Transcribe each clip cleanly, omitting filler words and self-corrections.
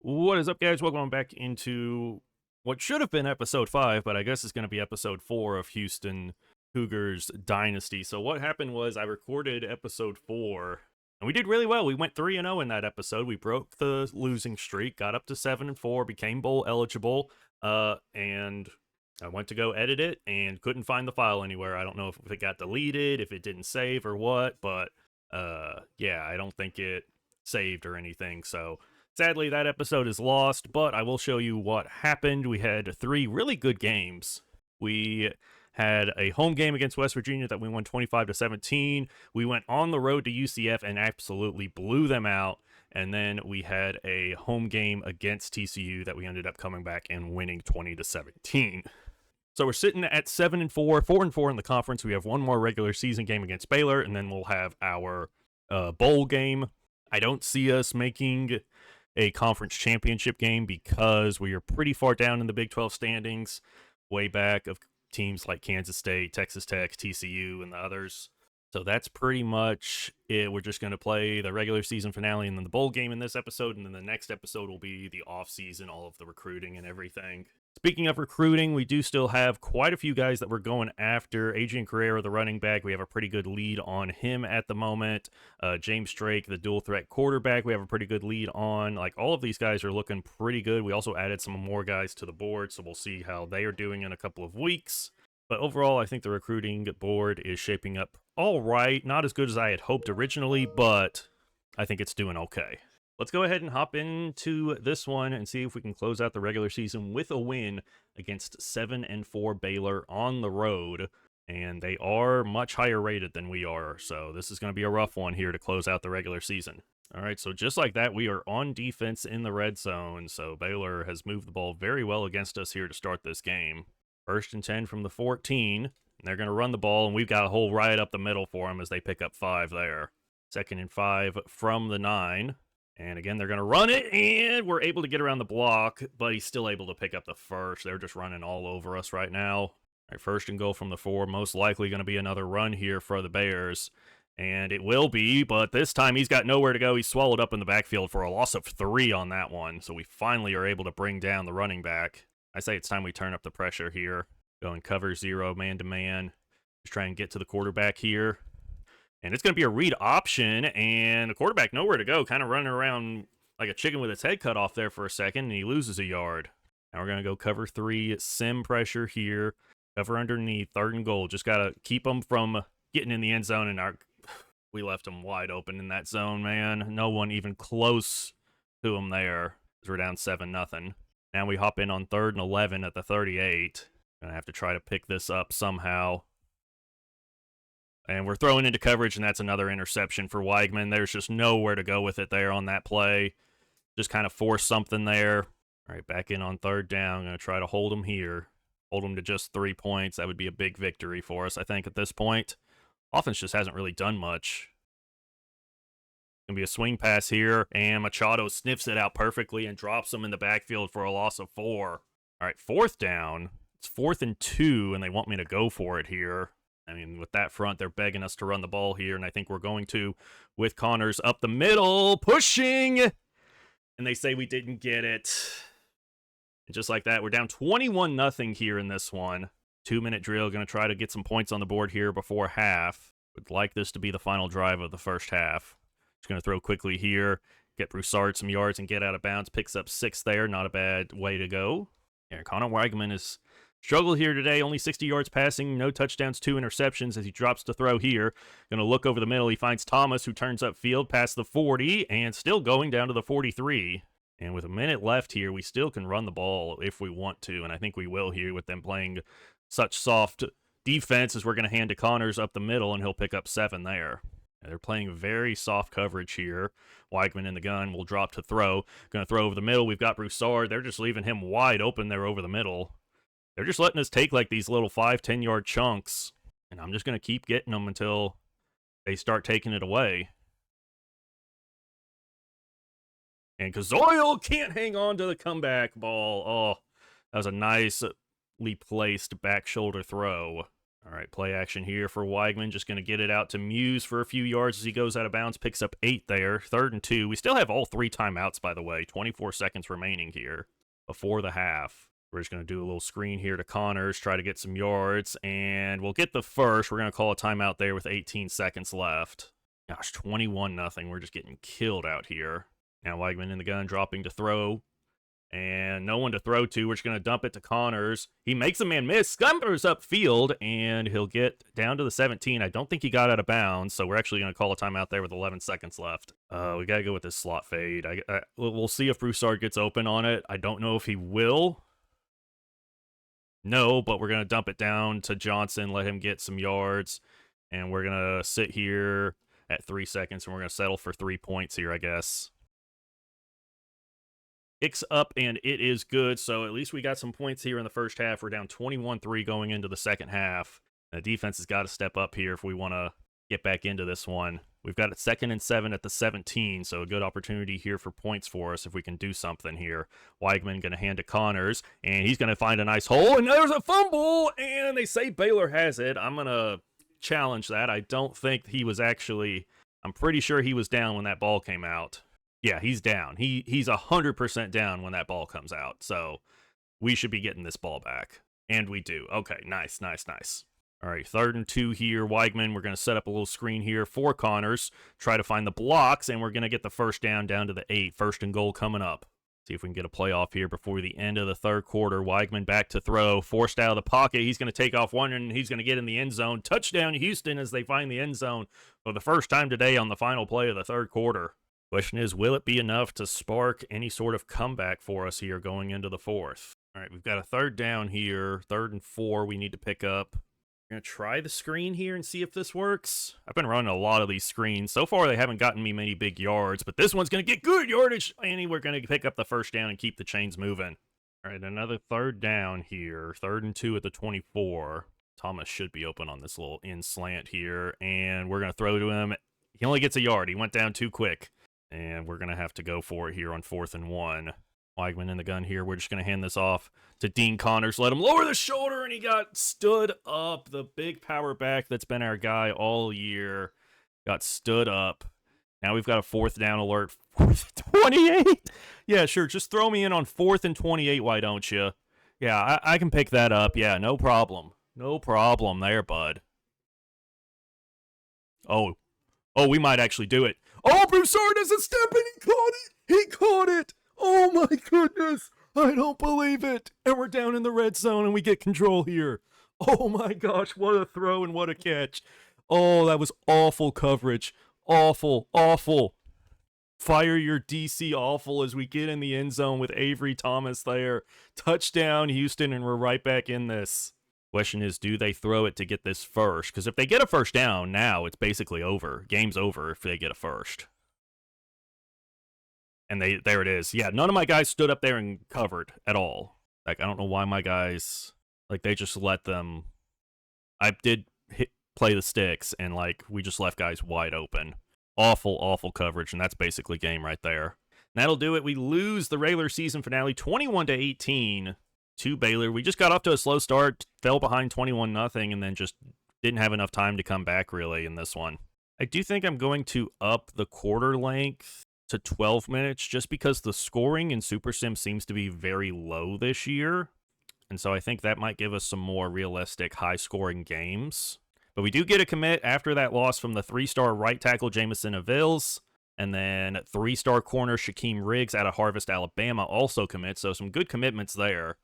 What is up, guys? Welcome back into what should have been episode 5, but I guess it's going to be episode 4 of Houston Cougars Dynasty. So, what happened was I recorded episode 4, and we did really well. We went 3-0 in that episode. We broke the losing streak, got up to 7-4, became bowl eligible, and I went to go edit it and couldn't find the file anywhere. I don't know if it got deleted, if it didn't save, or what, but yeah, I don't think it saved or anything, so. Sadly, that episode is lost, but I will show you what happened. We had 3 really good games. We had a home game against West Virginia that we won 25-17. We went on the road to UCF and absolutely blew them out. And then we had a home game against TCU that we ended up coming back and winning 20-17. So we're sitting at 7-4, 4-4 in the conference. We have one more regular season game against Baylor, and then we'll have our bowl game. I don't see us making a conference championship game because we are pretty far down in the Big 12 standings, way back of teams like Kansas State, Texas Tech, TCU, and the others. So that's pretty much it. We're just going to play the regular season finale and then the bowl game in this episode, and then the next episode will be the off season, all of the recruiting and everything. Speaking of recruiting, we do still have quite a few guys that we're going after. Adrian Carrera, the running back, we have a pretty good lead on him at the moment. James Drake, the dual threat quarterback, we have a pretty good lead on. Like, all of these guys are looking pretty good. We also added some more guys to the board, so we'll see how they are doing in a couple of weeks. But overall, I think the recruiting board is shaping up all right. Not as good as I had hoped originally, but I think it's doing okay. Let's go ahead and hop into this one and see if we can close out the regular season with a win against 7-4 Baylor on the road. And they are much higher rated than we are, so this is going to be a rough one here to close out the regular season. All right, so just like that, we are on defense in the red zone, so Baylor has moved the ball very well against us here to start this game. 1st and 10 from the 14, and they're going to run the ball, and we've got a hole right up the middle for them as they pick up 5 there. 2nd and 5 from the 9. And again, they're going to run it, and we're able to get around the block, but he's still able to pick up the first. They're just running all over us right now. All right, 1st and goal from the 4. Most likely going to be another run here for the Bears. And it will be, but this time he's got nowhere to go. He's swallowed up in the backfield for a loss of 3 on that one. So we finally are able to bring down the running back. I say it's time we turn up the pressure here. Go and cover 0, man-to-man. Just try and get to the quarterback here. And it's going to be a read option, and the quarterback nowhere to go, kind of running around like a chicken with its head cut off there for a second, and he loses a yard. Now we're going to go cover 3, sim pressure here, cover underneath, 3rd and goal. Just got to keep them from getting in the end zone, and we left them wide open in that zone, man. No one even close to them there, because we're down 7-0. Now we hop in on 3rd and 11 at the 38. Going to have to try to pick this up somehow. And we're throwing into coverage, and that's another interception for Weigman. There's just nowhere to go with it there on that play. Just kind of force something there. All right, back in on 3rd down. I'm going to try to hold them here. Hold them to just 3 points. That would be a big victory for us, I think, at this point. Offense just hasn't really done much. Going to be a swing pass here, and Machado sniffs it out perfectly and drops them in the backfield for a loss of 4. All right, 4th down. It's 4th and 2, and they want me to go for it here. I mean, with that front, they're begging us to run the ball here, and I think we're going to with Connors up the middle, pushing, and they say we didn't get it. And just like that, we're down 21-0 here in this one. 2-minute drill, going to try to get some points on the board here before half. Would like this to be the final drive of the first half. Just going to throw quickly here, get Broussard some yards and get out of bounds. Picks up 6 there, not a bad way to go. Yeah, Connor Weigman is struggled here today, only 60 yards passing, no touchdowns, 2 interceptions as he drops to throw here. Going to look over the middle. He finds Thomas, who turns upfield past the 40 and still going down to the 43. And with a minute left here, we still can run the ball if we want to, and I think we will here with them playing such soft defense as we're going to hand to Connors up the middle, and he'll pick up 7 there. And they're playing very soft coverage here. Weigman in the gun will drop to throw. Going to throw over the middle. We've got Broussard. They're just leaving him wide open there over the middle. They're just letting us take like these little 5-10 yard chunks, and I'm just going to keep getting them until they start taking it away. And Kazoil can't hang on to the comeback ball. Oh, that was a nicely placed back shoulder throw. All right, play action here for Weigman. Just going to get it out to Muse for a few yards as he goes out of bounds. Picks up 8 there. 3rd and 2. We still have all 3 timeouts, by the way. 24 seconds remaining here before the half. We're just going to do a little screen here to Connors, try to get some yards, and we'll get the first. We're going to call a timeout there with 18 seconds left. Gosh, 21-0. We're just getting killed out here. Now Weigman in the gun, dropping to throw. And no one to throw to. We're just going to dump it to Connors. He makes a man miss, scumbers upfield, and he'll get down to the 17. I don't think he got out of bounds, so we're actually going to call a timeout there with 11 seconds left. We got to go with this slot fade. We'll see if Broussard gets open on it. I don't know if he will. No, but we're going to dump it down to Johnson, let him get some yards, and we're going to sit here at 3 seconds, and we're going to settle for 3 points here, I guess. Kicks up, and it is good, so at least we got some points here in the first half. We're down 21-3 going into the second half. The defense has got to step up here if we want to get back into this one. We've got it 2nd and 7 at the 17, so a good opportunity here for points for us if we can do something here. Weigman going to hand to Connors, and he's going to find a nice hole, and there's a fumble, and they say Baylor has it. I'm going to challenge that. I don't think he was actually... I'm pretty sure he was down when that ball came out. Yeah, he's down. He's 100% down when that ball comes out. So we should be getting this ball back. And we do. Okay, nice. All right, 3rd and 2 here. Weigman, we're going to set up a little screen here for Connors. Try to find the blocks, and we're going to get the first down to the 8. 1st and goal coming up. See if we can get a playoff here before the end of the 3rd quarter. Weigman back to throw. Forced out of the pocket. He's going to take off one, and he's going to get in the end zone. Touchdown, Houston, as they find the end zone for the first time today on the final play of the 3rd quarter. Question is, will it be enough to spark any sort of comeback for us here going into the 4th? All right, we've got a 3rd down here. 3rd and 4 we need to pick up. We're going to try the screen here and see if this works. I've been running a lot of these screens. So far, they haven't gotten me many big yards, but this one's going to get good yardage, and we're going to pick up the first down and keep the chains moving. All right, another 3rd down here. 3rd and 2 at the 24. Thomas should be open on this little in slant here, and we're going to throw to him. He only gets a yard. He went down too quick. And we're going to have to go for it here on 4th and 1. Weigman in the gun here. We're just going to hand this off to Dean Connors. Let him lower the shoulder, and he got stood up. The big power back that's been our guy all year got stood up. Now we've got a 4th down alert. 4th and 28? Yeah, sure. Just throw me in on 4th and 28, why don't you? Yeah, I can pick that up. Yeah, no problem. No problem there, bud. Oh, we might actually do it. Oh, Broussard is a step, and he caught it! He caught it! Oh my goodness! I don't believe it! And we're down in the red zone, and we get control here. Oh my gosh, what a throw and what a catch. Oh, that was awful coverage. Awful. Fire your DC awful as we get in the end zone with Avery Thomas there. Touchdown, Houston, and we're right back in this. Question is, do they throw it to get this first? Because if they get a first down, now it's basically over. Game's over if they get a first. And there it is. Yeah, none of my guys stood up there and covered at all. Like, I don't know why my guys, like, they just let them. I did play the sticks, and, like, we just left guys wide open. Awful coverage, and that's basically game right there. And that'll do it. We lose the regular season finale 21-18. To Baylor. We just got off to a slow start, fell behind 21-0, and then just didn't have enough time to come back really in this one. I do think I'm going to up the quarter length to 12 minutes just because the scoring in Super Sim seems to be very low this year. And so I think that might give us some more realistic high-scoring games. But we do get a commit after that loss from the 3-star right tackle Jamison Avils. And then 3-star corner Shaquem Riggs out of Harvest, Alabama also commits. So some good commitments there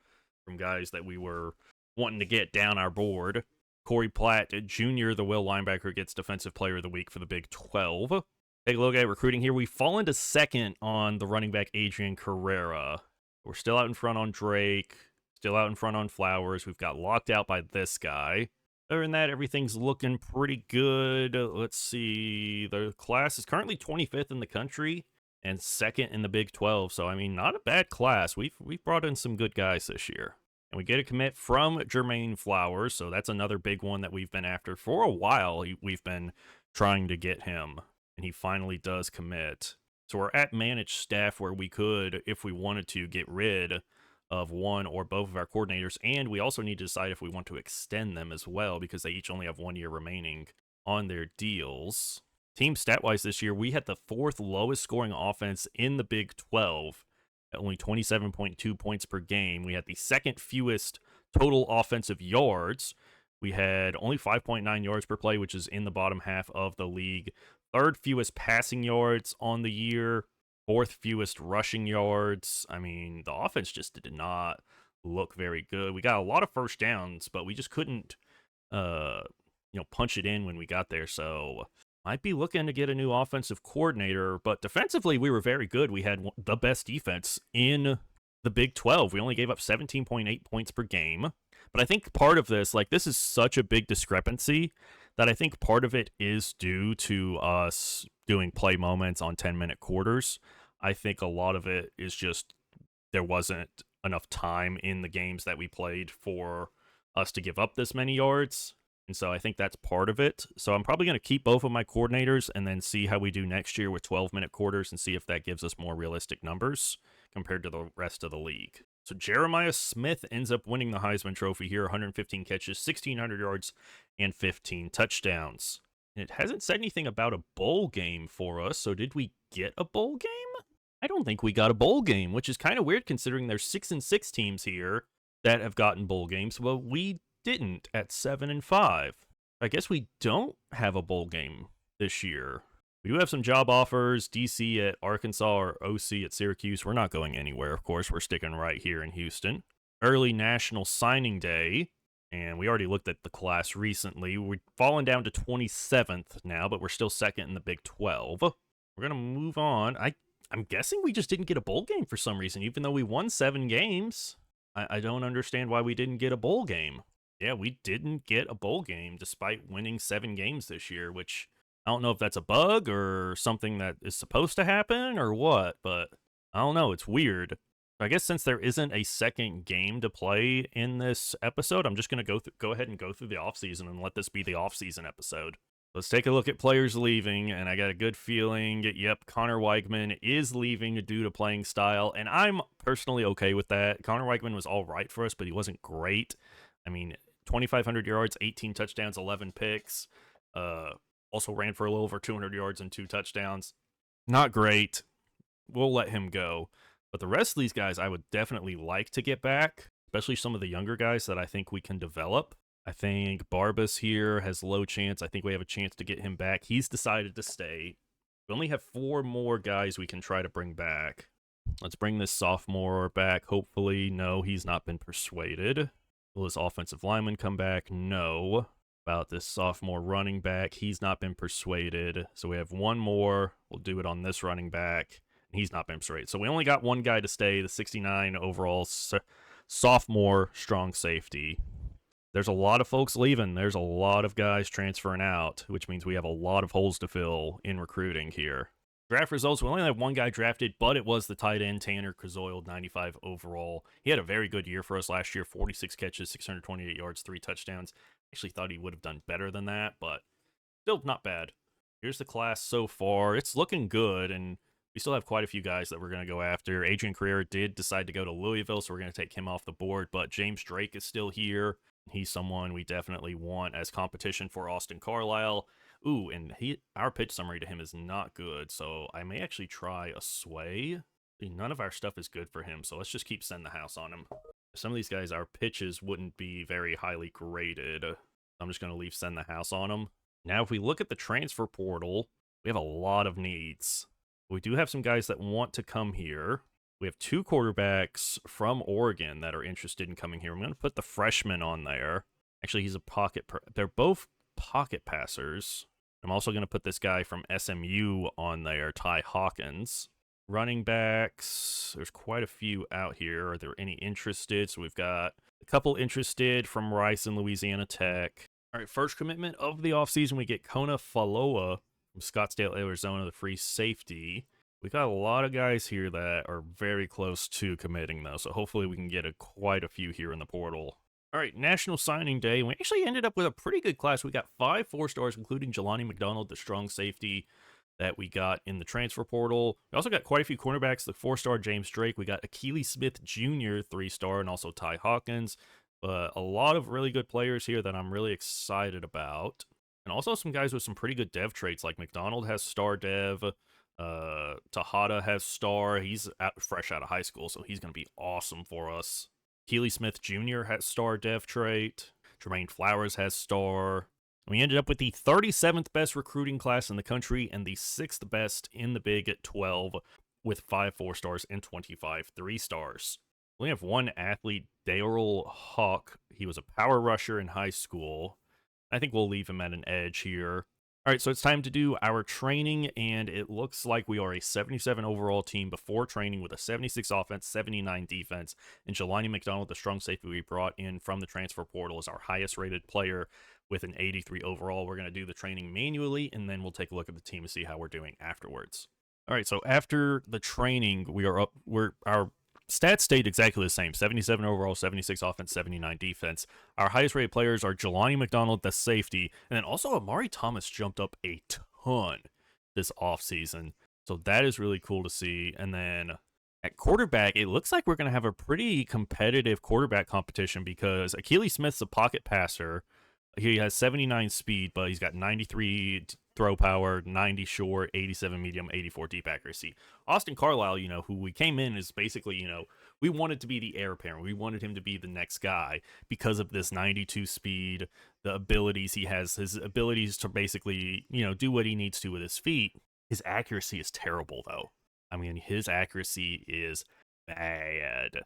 from guys that we were wanting to get down our board. Corey Platt Jr., the Will linebacker, gets Defensive Player of the Week for the Big 12. Take a look at recruiting here. We fall into 2nd on the running back Adrian Carrera. We're still out in front on Drake. Still out in front on Flowers. We've got locked out by this guy. Other than that, everything's looking pretty good. Let's see. The class is currently 25th in the country and 2nd in the Big 12. So, I mean, not a bad class. We've brought in some good guys this year. And we get a commit from Jermaine Flowers. So that's another big one that we've been after for a while. We've been trying to get him. And he finally does commit. So we're at managed staff where we could, if we wanted to, get rid of one or both of our coordinators, and we also need to decide if we want to extend them as well because they each only have 1 year remaining on their deals. Team stat-wise this year, we had the 4th lowest scoring offense in the Big 12 at only 27.2 points per game. We had the 2nd fewest total offensive yards. We had only 5.9 yards per play, which is in the bottom half of the league. 3rd fewest passing yards on the year. 4th fewest rushing yards. I mean, the offense just did not look very good. We got a lot of first downs, but we just couldn't, punch it in when we got there. So might be looking to get a new offensive coordinator. But defensively, we were very good. We had the best defense in the Big 12. We only gave up 17.8 points per game. But I think part of this, this is such a big discrepancy that I think part of it is due to us doing play moments on 10-minute quarters. I think a lot of it is just there wasn't enough time in the games that we played for us to give up this many yards. And so I think that's part of it. So I'm probably going to keep both of my coordinators and then see how we do next year with 12-minute quarters and see if that gives us more realistic numbers compared to the rest of the league. So Jeremiah Smith ends up winning the Heisman Trophy here, 115 catches, 1,600 yards, and 15 touchdowns. And it hasn't said anything about a bowl game for us, so did we get a bowl game? I don't think we got a bowl game, which is kind of weird considering there's 6-6 teams here that have gotten bowl games. Well, we didn't at 7-5. I guess we don't have a bowl game this year. We do have some job offers, DC at Arkansas or OC at Syracuse. We're not going anywhere, of course. We're sticking right here in Houston. Early National Signing Day, and we already looked at the class recently. We've fallen down to 27th now, but we're still 2nd in the Big 12. We're going to move on. I'm guessing we just didn't get a bowl game for some reason, even though we won 7 games. I don't understand why we didn't get a bowl game. Yeah, we didn't get a bowl game despite winning 7 games this year, which I don't know if that's a bug or something that is supposed to happen or what, but I don't know. It's weird. I guess since there isn't a second game to play in this episode, I'm just going to go ahead and go through the offseason and let this be the offseason episode. Let's take a look at players leaving, and I got a good feeling, yep, Connor Weigman is leaving due to playing style, and I'm personally okay with that. Connor Weigman was all right for us, but he wasn't great. I mean, 2,500 yards, 18 touchdowns, 11 picks. Also ran for a little over 200 yards and 2 touchdowns. Not great. We'll let him go. But the rest of these guys I would definitely like to get back, especially some of the younger guys that I think we can develop. I think Barbas here has low chance. I think we have a chance to get him back. He's decided to stay. We only have 4 more guys we can try to bring back. Let's bring this sophomore back, hopefully. No, he's not been persuaded. Will this offensive lineman come back? No. About this sophomore running back, he's not been persuaded. So we have 1 more. We'll do it on this running back. And he's not been persuaded. So we only got 1 guy to stay, the 69 overall sophomore strong safety. There's a lot of folks leaving. There's a lot of guys transferring out, which means we have a lot of holes to fill in recruiting here. Draft results, we only have 1 guy drafted, but it was the tight end, Tanner Krazoil, 95 overall. He had a very good year for us last year, 46 catches, 628 yards, 3 touchdowns. Actually thought he would have done better than that, but still not bad. Here's the class so far. It's looking good, and we still have quite a few guys that we're going to go after. Adrian Carrera did decide to go to Louisville, so we're going to take him off the board, but James Drake is still here. He's someone we definitely want as competition for Austin Carlisle. Ooh, and our pitch summary to him is not good, so I may actually try a sway. None of our stuff is good for him, so let's just keep send the house on him. Some of these guys, our pitches wouldn't be very highly graded. I'm just going to leave send the house on them. Now, if we look at the transfer portal, we have a lot of needs. We do have some guys that want to come here. We have 2 quarterbacks from Oregon that are interested in coming here. I'm going to put the freshman on there. Actually, he's a they're both pocket passers. I'm also going to put this guy from SMU on there, Ty Hawkins. Running backs, there's quite a few out here. Are there any interested? So we've got a couple interested from Rice and Louisiana Tech. All right, first commitment of the offseason, we get Kona Faloa from Scottsdale, Arizona, the free safety. We got a lot of guys here that are very close to committing, though, so hopefully we can get quite a few here in the portal. All right, National Signing Day. We actually ended up with a pretty good class. We got 5 4-stars, including Jelani McDonald, the strong safety. that we got in the transfer portal. We also got quite a few cornerbacks. The 4-star James Drake. We got Akili Smith Jr., 3-star, and also Ty Hawkins. But a lot of really good players here that I'm really excited about. And also some guys with some pretty good dev traits, like McDonald has star dev. Tejada has star. He's fresh out of high school, so he's going to be awesome for us. Keely Smith Jr. has star dev trait. Jermaine Flowers has star. We ended up with the 37th best recruiting class in the country and the 6th best in the Big 12 with 5 4-stars and 25 3-stars. We have one athlete, Daryl Hawk. He was a power rusher in high school. I think we'll leave him at an edge here. All right, so it's time to do our training, and it looks like we are a 77 overall team before training with a 76 offense, 79 defense. And Jelani McDonald, the strong safety we brought in from the transfer portal, is our highest rated player with an 83 overall. We're going to do the training manually, and then we'll take a look at the team and see how we're doing afterwards. All right, so after the training, our stats stayed exactly the same. 77 overall, 76 offense, 79 defense. Our highest rated players are Jelani McDonald, the safety, and then also Amari Thomas jumped up a ton this offseason. So that is really cool to see. And then at quarterback, it looks like we're going to have a pretty competitive quarterback competition because Akili Smith's a pocket passer. He has 79 speed, but he's got 93 throw power, 90 short, 87 medium, 84 deep accuracy. Austin Carlisle, who we came in is basically, we wanted to be the heir apparent. We wanted him to be the next guy because of this 92 speed, the abilities he has, his abilities to basically, do what he needs to with his feet. His accuracy is terrible, though. I mean, his accuracy is bad.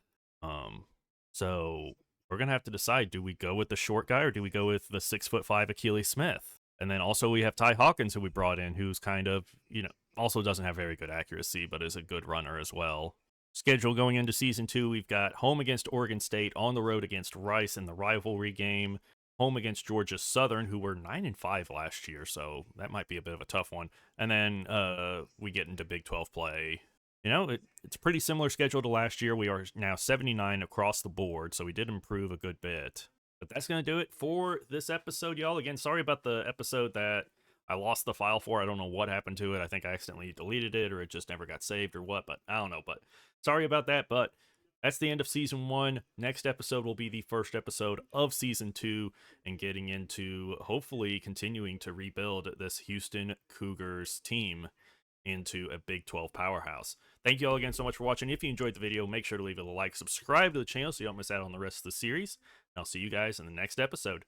So we're going to have to decide, do we go with the short guy or do we go with the 6'5" Akili Smith? And then also we have Ty Hawkins, who we brought in, who's kind of, also doesn't have very good accuracy, but is a good runner as well. Schedule going into Season 2, we've got home against Oregon State, on the road against Rice in the rivalry game, home against Georgia Southern, who were 9-5 last year, so that might be a bit of a tough one. And then we get into Big 12 play. It's a pretty similar schedule to last year. We are now 79 across the board, so we did improve a good bit. But that's going to do it for this episode, y'all. Again, sorry about the episode that I lost the file for. I don't know what happened to it. I think I accidentally deleted it, or it just never got saved, or what, but I don't know. But sorry about that, but that's the end of Season 1. Next episode will be the first episode of Season 2, and getting into, hopefully, continuing to rebuild this Houston Cougars team into a Big 12 powerhouse. Thank you all again so much for watching. If you enjoyed the video, make sure to leave it a like, subscribe to the channel so you don't miss out on the rest of the series. And I'll see you guys in the next episode.